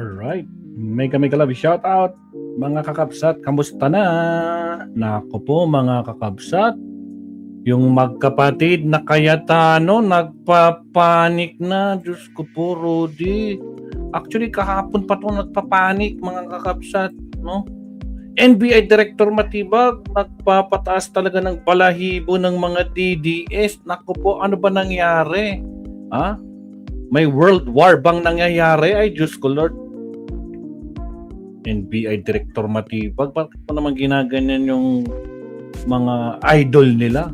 Alright. Mega love shout out mga kakabsat. Kamusta na? Nako po mga kakabsat. Yung magkapatid na Cayetano nagpapanik na. Diyos ko po, Rudy. Actually, kahapon pa itong nagpapanik mga kakabsat. No? NBI Director Matibag nagpapataas talaga ng balahibo ng mga DDS. Nako po, ano ba nangyari? Ha? May world war bang nangyayari? Ay, Diyos ko Lord. NBI Director Matibag, bakit po naman ginaganyan yung mga idol nila?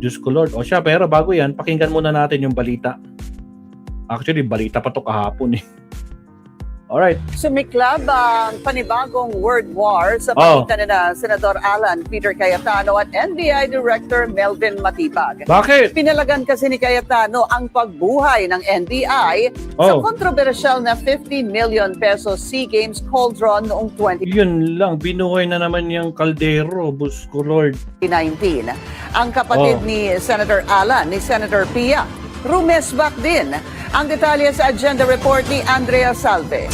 Diyos ko Lord. O siya, pero bago yan, pakinggan muna natin yung balita. Actually, balita pa to kahapon eh. Alright. Sumiklab ang panibagong word war sa pagitan na Senador Alan Peter Cayetano at NBI Director Melvin Matibag. Bakit? Pinalagan kasi ni Cayetano ang pagbuhay ng NBI sa kontrobersyal na 50 million pesos SEA Games cauldron noong Yun lang, binuhay na naman yung kaldero, bus ko Lord. 2019. Ang kapatid ni Senator Alan, ni Senator Pia, rumesbak din. Ang detalye sa agenda report ni Andrea Salve.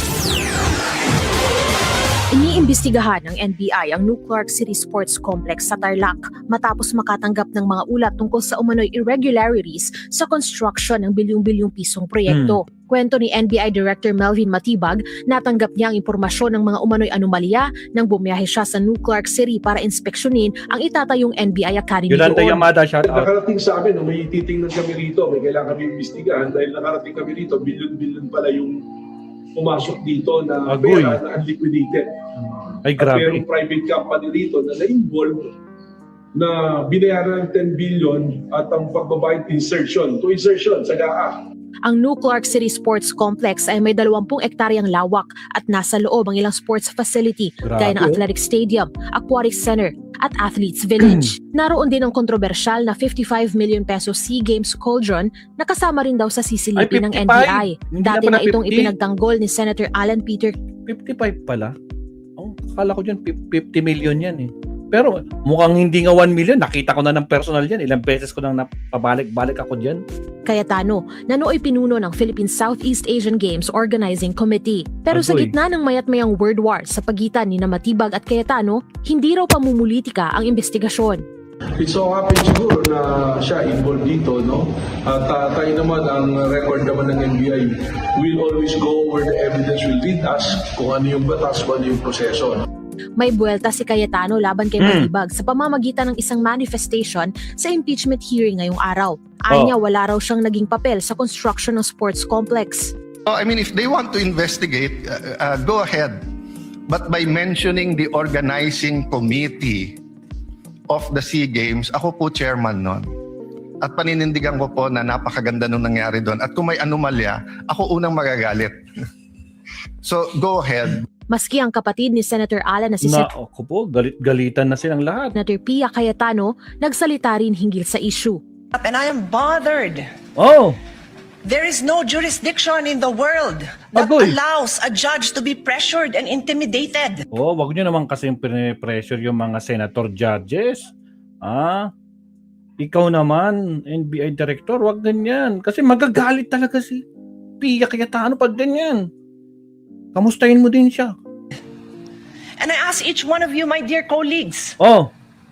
Iniimbestigahan ng NBI ang New Clark City Sports Complex sa Tarlac matapos makatanggap ng mga ulat tungkol sa umano'y irregularities sa construction ng bilyong-bilyong pisong proyekto. Kwento ni NBI Director Melvin Matibag, natanggap niya ang impormasyon ng mga umano'y anomalya nang bumiyahe siya sa New Clark City para inspeksyonin ang itatayong NBI Academy Yolanda doon. Yamada, shout out. Nakarating sa amin, may titingnan kami rito, may kailangan kami imbestigahan dahil nakarating kami rito, bilyon-bilyon pala yung pumasok dito na pera na unliquidated. Ay, grabe. Pero private company rito na na-involve na binayaran ng 10 billion at ang pagbabayad insertion sa GAA. Ang New Clark City Sports Complex ay may 20 ektaryang lawak at nasa loob ang ilang sports facility gaya ng athletic stadium, aquatic center at athletes village. Naroon din ang kontrobersyal na 55 million pesos SEA Games cauldron na kasama rin daw sa sisilipin ng NBI. Dati na itong ipinagtanggol ni Senator Alan Peter. 55 pala? Oh, akala ko dyan 50 million yan eh. Pero mukhang hindi nga 1 million. Nakita ko na ng personal yan. Ilang beses ko nang napabalik-balik ako dyan. Cayetano na nooy pinuno ng Philippine Southeast Asian Games Organizing Committee. Pero sa gitna ng mayat-mayang word war sa pagitan ni Matibag at Cayetano, hindi raw pamumulitika ang investigasyon. It so happens siguro na siya involved dito, no? At tayo naman, ang record naman ng NBI, we'll always go where the evidence will lead us, kung ano yung batas, kung ano yung proseso. May buwelta si Cayetano laban kay Matibag sa pamamagitan ng isang manifestation sa impeachment hearing ngayong araw. Anya wala raw siyang naging papel sa construction ng sports complex. I mean, if they want to investigate, go ahead. But by mentioning the organizing committee of the SEA Games, ako po chairman nun. At paninindigan ko po na napakaganda nung nangyari doon. At kung may anomalya, ako unang magagalit. So, go ahead. Maski ang kapatid ni Senator Alan na si Ako po, galit-galitan na silang lahat. Senator Pia Cayetano nagsalita rin hinggil sa issue. And I am bothered. Oh! There is no jurisdiction in the world that allows a judge to be pressured and intimidated. Oh, wag nyo naman kasi yung pressure yung mga senator judges. Ikaw naman, NBI Director, wag ganyan. Kasi magagalit talaga si Pia Cayetano pag ganyan. Kamustahin mo din siya. And I ask each one of you, my dear colleagues,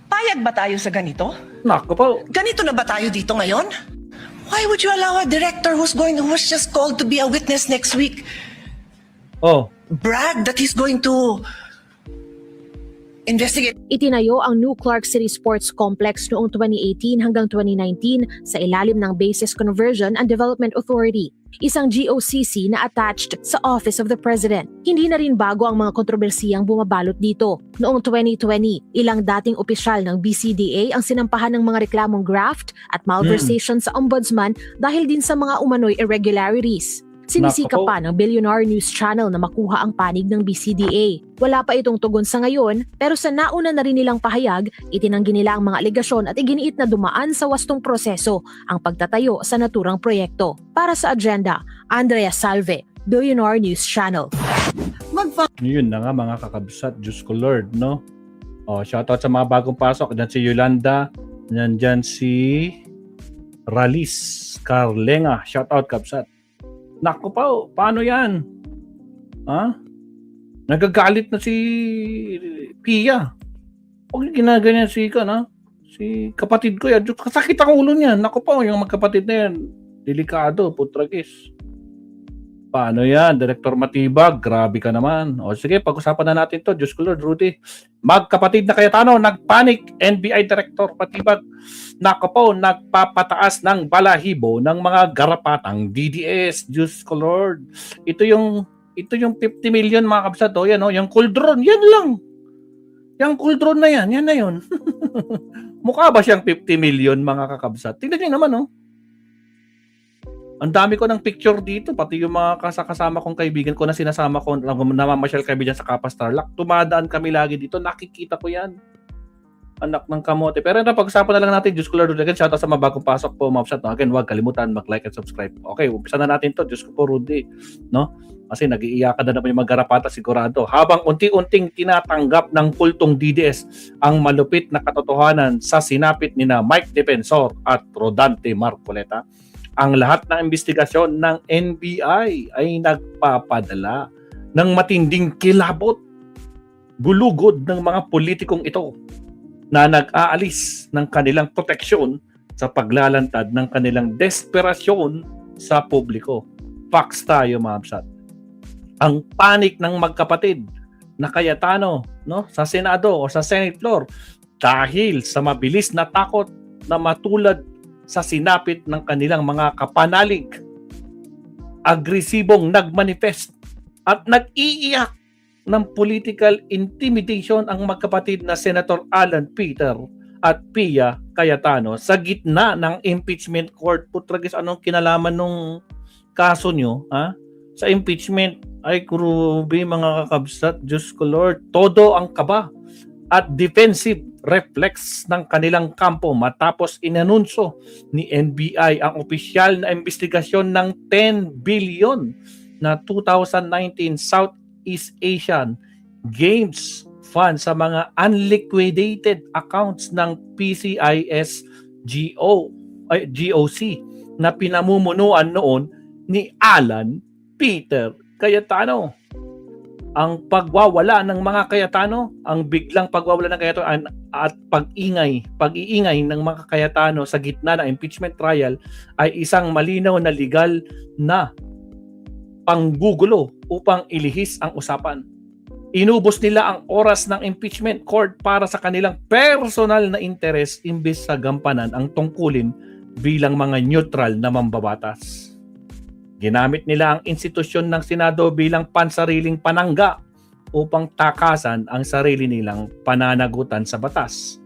payag ba tayo sa ganito? Nako po. Ganito na ba tayo dito ngayon? Why would you allow a director who was just called to be a witness next week brag that he's going to investigate? Itinayo ang New Clark City Sports Complex noong 2018 hanggang 2019 sa ilalim ng Bases Conversion and Development Authority, isang GOCC na attached sa Office of the President. Hindi na rin bago ang mga kontrobersiyang bumabalot dito. Noong 2020, ilang dating opisyal ng BCDA ang sinampahan ng mga reklamong graft at malversation sa ombudsman dahil din sa mga umano'y irregularities. Sinisikap pa ng Billionaire News Channel na makuha ang panig ng BCDA. Wala pa itong tugon sa ngayon, pero sa nauna na rin nilang pahayag, itinanggi nila ang mga alegasyon at iginiit na dumaan sa wastong proseso ang pagtatayo sa naturang proyekto. Para sa agenda, Andrea Salve, Billionaire News Channel. Yun na nga mga kakabsat, Diyos ko Lord, no? Shoutout sa mga bagong pasok. Diyan si Yolanda, diyan si Ralis Carlenga. Shoutout kabsat. Naku pa, paano yan? Ha? Nagagalit na si Pia. Huwag ginaganyan si si kapatid ko yan. Kasakit ang ulo niya. Naku po, yung magkapatid na yan. Delikado, putragis. Paano yan? Director Matibag, grabe ka naman. O sige, pag-usapan na natin to. Diyos ko Lord, Rudy. Magkapatid na Cayetano, nagpanik. NBI Director Matibag, naku po, nagpapataas ng balahibo ng mga garapatang DDS. Diyos ko Lord. Ito yung 50 million mga kabsat. O yan, o, yung kuldron, yan lang. Yung kuldron na yan na yun. Mukha ba siyang 50 million mga kakabsat? Tingnan niyo naman, oh. Ang dami ko ng picture dito, pati yung mga kasama kong kaibigan ko na sinasama ko, namamasyal kami dyan sa Kapas Tarlac. Tumadaan kami lagi dito, nakikita ko yan. Anak ng kamote. Pero pag-usapan na lang natin, Diyos ko Lord, again, shoutout sa mga bagong pasok po, mga no? Again, huwag kalimutan, mag-like and subscribe. Okay, umpisa na natin to, Diyos ko po, Rudy. No? Kasi nag-iiyakan na naman yung mga garapata sigurado. Habang unti-unting tinatanggap ng kultong DDS ang malupit na katotohanan sa sinapit ni na Mike Defensor at Rodante Marcoleta, ang lahat ng investigasyon ng NBI ay nagpapadala ng matinding kilabot, gulugod ng mga politikong ito na nag-aalis ng kanilang proteksyon sa paglalantad ng kanilang desperasyon sa publiko. Facts tayo, mga absat. Ang panik ng magkapatid na Cayetano, no, sa Senado o sa Senate floor dahil sa mabilis na takot na matulad sa sinapit ng kanilang mga kapanalig, agresibong nagmanifest at nag-iiyak ng political intimidation ang magkapatid na Senator Alan Peter at Pia Cayetano sa gitna ng impeachment court. Putragis, anong kinalaman nung kaso nyo, ha? Sa impeachment, ay kurubi mga kakabsat, Diyos ko Lord, todo ang kaba at defensive reflex ng kanilang kampo matapos inanunsyo ni NBI ang opisyal na investigasyon ng 10 billion na 2019 Southeast Asian Games Fund sa mga unliquidated accounts ng PCIS GOC na pinamumunuan noon ni Alan Peter Cayetano. Ang pagwawala ng mga Cayetano, ang biglang pagwawala ng Cayetano at pag-iingay ng mga Cayetano sa gitna ng impeachment trial ay isang malinaw na legal na panggugulo upang ilihis ang usapan. Inubos nila ang oras ng impeachment court para sa kanilang personal na interes imbes sa gampanan ang tungkulin bilang mga neutral na mambabatas. Ginamit nila ang institusyon ng Senado bilang pansariling panangga upang takasan ang sarili nilang pananagutan sa batas.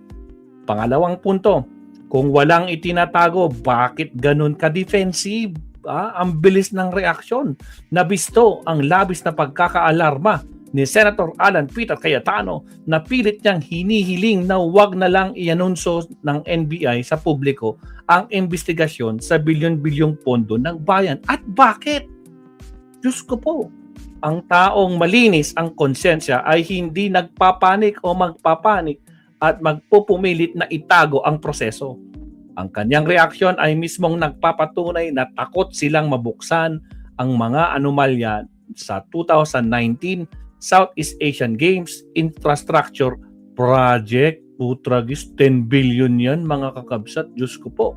Pangalawang punto, kung walang itinatago, bakit ganun ka-defensive? Ang bilis ng reaksyon. Nabisto ang labis na pagkakaalarma ni Senator Alan Peter Cayetano na pilit niyang hinihiling na huwag na lang ianunsyo ng NBI sa publiko ang investigasyon sa bilyon-bilyong pondo ng bayan. At bakit? Diyos ko po, ang taong malinis ang konsensya ay hindi nagpapanik o magpapanik at magpupumilit na itago ang proseso. Ang kanyang reaksyon ay mismong nagpapatunay na takot silang mabuksan ang mga anomalya sa 2019 Southeast Asian Games Infrastructure Project. Putragis, 10 billion yan mga kakabsat. Diyos ko po.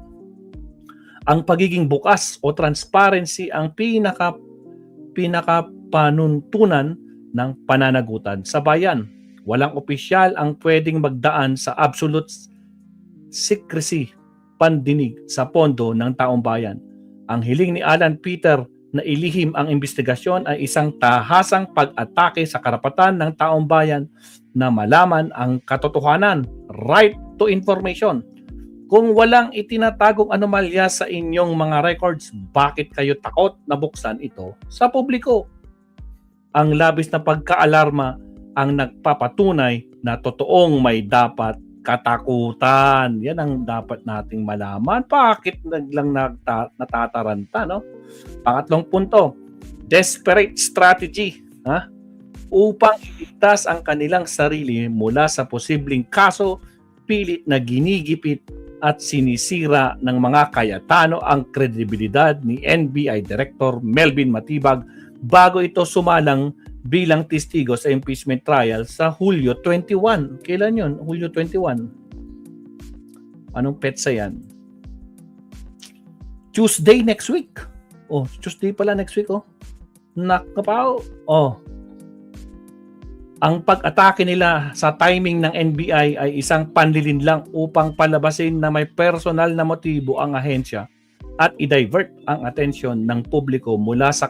Ang pagiging bukas o transparency ang pinakapanuntunan ng pananagutan sa bayan. Walang opisyal ang pwedeng magdaan sa absolute secrecy pandinig sa pondo ng taong bayan. Ang hiling ni Alan Peter na ilihim ang investigasyon ay isang tahasang pag-atake sa karapatan ng taong bayan na malaman ang katotohanan, right to information. Kung walang itinatagong anomalya sa inyong mga records, bakit kayo takot na buksan ito sa publiko? Ang labis na pagkaalarma ang nagpapatunay na totoong may dapat katakutan. Yan ang dapat nating malaman. Bakit naglang natataranta, no? Pangatlong punto, desperate strategy, upang iligtas ang kanilang sarili mula sa posibleng kaso, pilit na ginigipit at sinisira ng mga Cayetano ang kredibilidad ni NBI Director Melvin Matibag bago ito sumalang bilang testigo sa impeachment trial sa Hulyo 21. Kailan yun? Hulyo 21. Anong petsa yan? Tuesday next week. Oh, Tuesday pala next week, oh. Nakapaw. Oh. Ang pag-atake nila sa timing ng NBI ay isang panlilinlang upang palabasin na may personal na motibo ang ahensya at i-divert ang atensyon ng publiko mula sa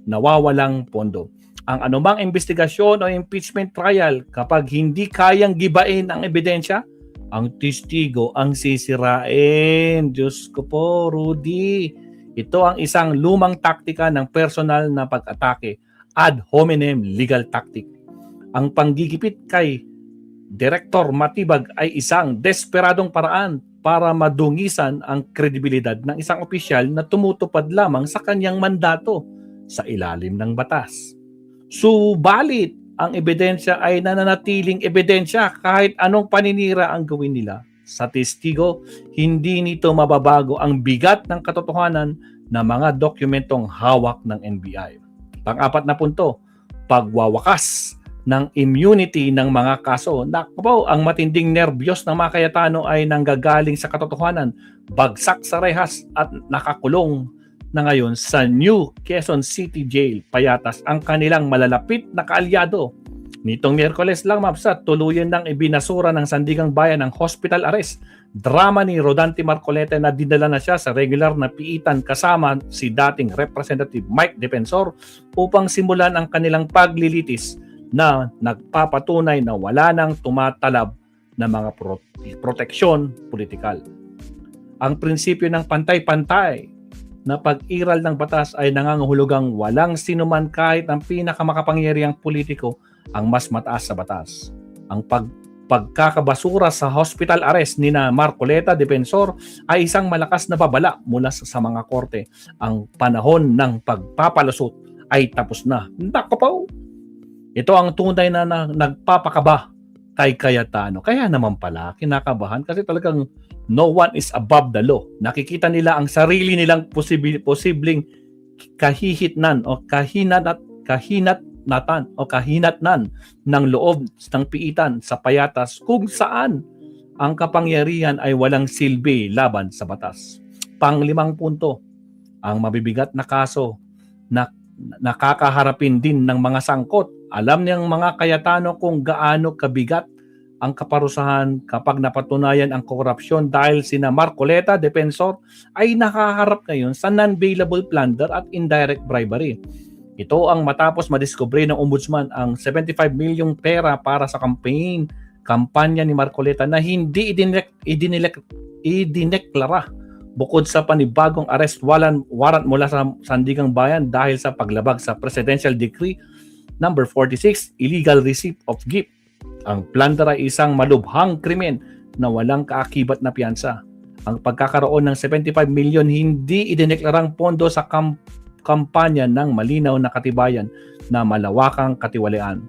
nawawalang pondo. Ang anumang investigasyon o impeachment trial, kapag hindi kayang gibain ang ebidensya, ang testigo ang sisirain. Diyos ko po, Rudy. Ito ang isang lumang taktika ng personal na pag-atake, ad hominem legal tactic. Ang panggigipit kay Direktor Matibag ay isang desperadong paraan para madungisan ang kredibilidad ng isang opisyal na tumutupad lamang sa kanyang mandato sa ilalim ng batas. Subalit, ang ebidensya ay nananatiling ebidensya kahit anong paninira ang gawin nila. Sa testigo, hindi nito mababago ang bigat ng katotohanan ng mga dokumentong hawak ng NBI. Pang-apat na punto, pagwawakas ng immunity ng mga kaso. Naku, ang matinding nerbiyos ng mga Cayetano ay nanggagaling sa katotohanan, bagsak sa rehas at nakakulong na ngayon sa New Quezon City Jail. Payatas ang kanilang malalapit na kaalyado. Nitong Miyerkules lang, Mapsat, tuluyan ng ibinasura ng Sandigang Bayan ng hospital arrest. Drama ni Rodante Marcoleta na dinala na siya sa regular na piitan kasama si dating Representative Mike Defensor upang simulan ang kanilang paglilitis na nagpapatunay na wala nang tumatalab na mga proteksyon politikal. Ang prinsipyo ng pantay-pantay na pag-iral ng batas ay nangangahulugang walang sinuman kahit ang pinakamakapangyarihang politiko ang mas mataas sa batas. Ang pagkakabasura sa hospital arrest ni na Marcoleta Defensor ay isang malakas na babala mula sa mga korte. Ang panahon ng pagpapalusot ay tapos na. Naku po! Ito ang tunay na nagpapakaba kay Cayetano. Kaya naman pala kinakabahan kasi talagang no one is above the law. Nakikita nila ang sarili nilang posibleng kahihitnan o kahinatnan ng loob ng piitan sa payatas kung saan ang kapangyarihan ay walang silbi laban sa batas. Pang-5 punto, ang mabibigat na kaso na nakakaharapin din ng mga sangkot. Alam niyang mga Cayetano kung gaano kabigat ang kaparusahan kapag napatunayan ang korupsyon dahil sina Marcoleta Defensor ay nakaharap ngayon sa non-bailable plunder at indirect bribery. Ito ang matapos madiskubre ng ombudsman ang 75 milyong pera para sa kampanya ni Marcoleta na hindi idineklara bukod sa panibagong arrest warrant mula sa Sandigang Bayan dahil sa paglabag sa Presidential Decree number 46, illegal receipt of gift. Ang plunder ay isang malubhang krimen na walang kaakibat na piyansa. Ang pagkakaroon ng 75 milyon hindi idineklarang pondo sa kampanya ng malinaw na katibayan na malawakang katiwalian.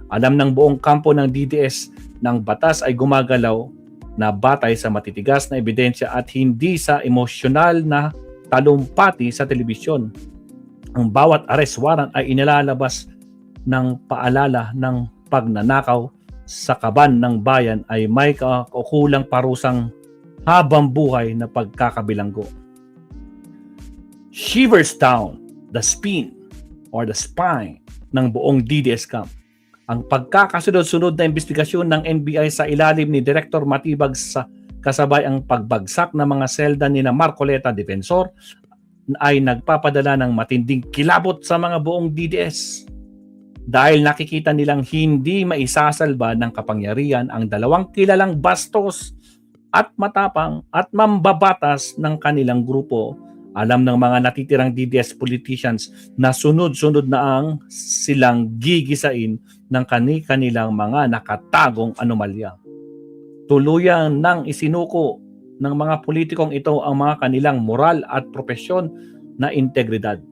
Alam ng buong kampo ng DDS ng batas ay gumagalaw na batay sa matitigas na ebidensya at hindi sa emosyonal na talumpati sa telebisyon. Ang bawat arrest warrant ay inilalabas ng paalala ng pagnanakaw sa kaban ng bayan ay may kaukulang parusang habang buhay na pagkakabilanggo. Shivers down the spine or the spine ng buong DDS camp. Ang pagkakasunod-sunod na investigasyon ng NBI sa ilalim ni Director Matibag sa kasabay ang pagbagsak ng mga selda ni na Marcoleta Defensor ay nagpapadala ng matinding kilabot sa mga buong DDS. Dahil nakikita nilang hindi maisasalba ng kapangyarihan ang dalawang kilalang bastos at matapang at mambabatas ng kanilang grupo. Alam ng mga natitirang DDS politicians na sunod-sunod na ang silang gigisain ng kanilang mga nakatagong anomalya. Tuluyang nang isinuko ng mga politikong ito ang mga kanilang moral at profesyon na integridad.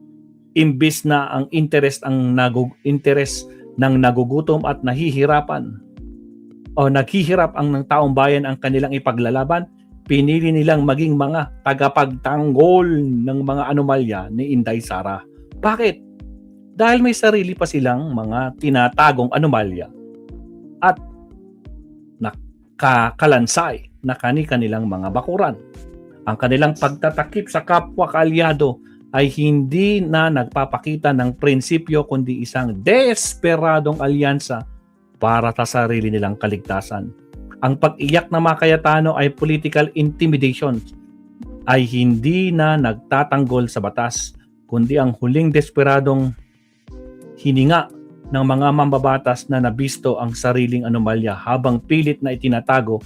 Imbis na ang interes ng nagugutom at nahihirapan o naghihirap ang taong bayan ang kanilang ipaglalaban, pinili nilang maging mga tagapagtanggol ng mga anomalya ni Inday Sara. Bakit? Dahil may sarili pa silang mga tinatagong anomalya at nakakalansay na kani-kanilang mga bakuran. Ang kanilang pagtatakip sa kapwa kaalyado ay hindi na nagpapakita ng prinsipyo kundi isang desperadong alyansa para sa sarili nilang kaligtasan. Ang pag-iyak ng mga Cayetano ay political intimidation ay hindi na nagtatanggol sa batas kundi ang huling desperadong hininga ng mga mambabatas na nabisto ang sariling anomalya habang pilit na itinatago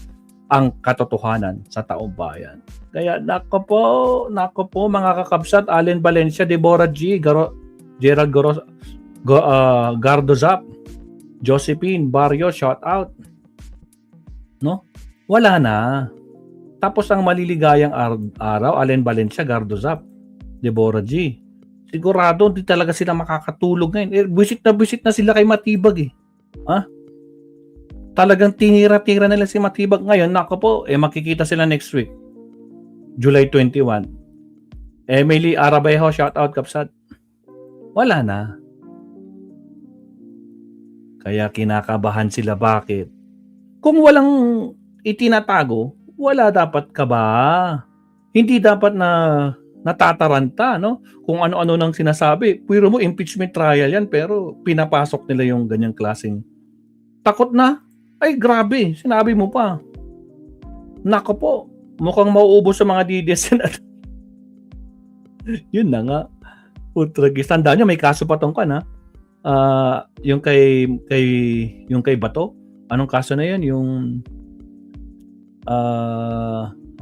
ang katotohanan sa taong bayan. Kaya nako po mga kakabsat, Allen Valencia, Deborah G, Gerald Gardozap, Josephine Barrio, shout out. No? Wala na. Tapos ang maliligayang araw, Allen Valencia, Gardozap, Deborah G. Sigurado hindi talaga sila makakatulog ngayon. Visit na sila kay Matibag eh. Ha? Talagang tinira-tira nila si Matibag ngayon. Nako po, makikita sila next week. July 21. Emily Arabejo, shout out kapsat. Wala na. Kaya kinakabahan sila. Bakit? Kung walang itinatago, wala dapat ka ba? Hindi dapat na natataranta, no? Kung ano-ano nang sinasabi. Pero mo, impeachment trial yan, pero pinapasok nila yung ganyang klaseng takot na. Ay, grabe. Sinabi mo pa. Nako po. Mukhang mauubos sa mga DDS na. Yun na nga. Utragis. Tandaan nyo, may kaso pa tong kan, ha? Yung kay Bato. Anong kaso na yun? Yung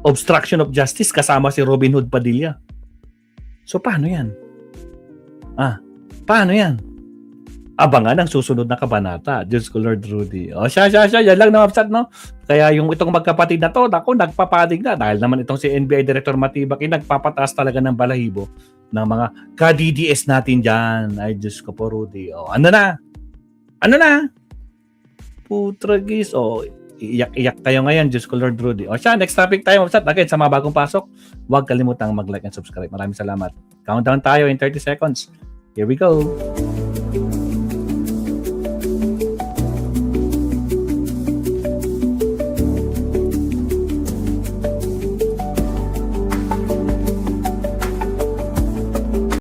obstruction of justice kasama si Robin Hood Padilla. So, paano yan? Paano yan? Abangan ang susunod na kabanata. Diyos ko, Lord Rudy. O, siya. Yan lang na mapsat, no? Kaya yung itong magkapatid na to, naku, nagpapadig na. Dahil naman itong si NBI Director Matibak, nagpapataas talaga ng balahibo ng mga ka-DDS natin dyan. Ay, Diyos ko po, Rudy. O, ano na? Putragis. O, iyak tayo ngayon. Diyos ko, Lord Rudy. O, siya, next topic tayo, mapsat. Again, sa mga bagong pasok, huwag kalimutang mag-like and subscribe. Maraming salamat. Countdown tayo in 30 seconds. Here we go.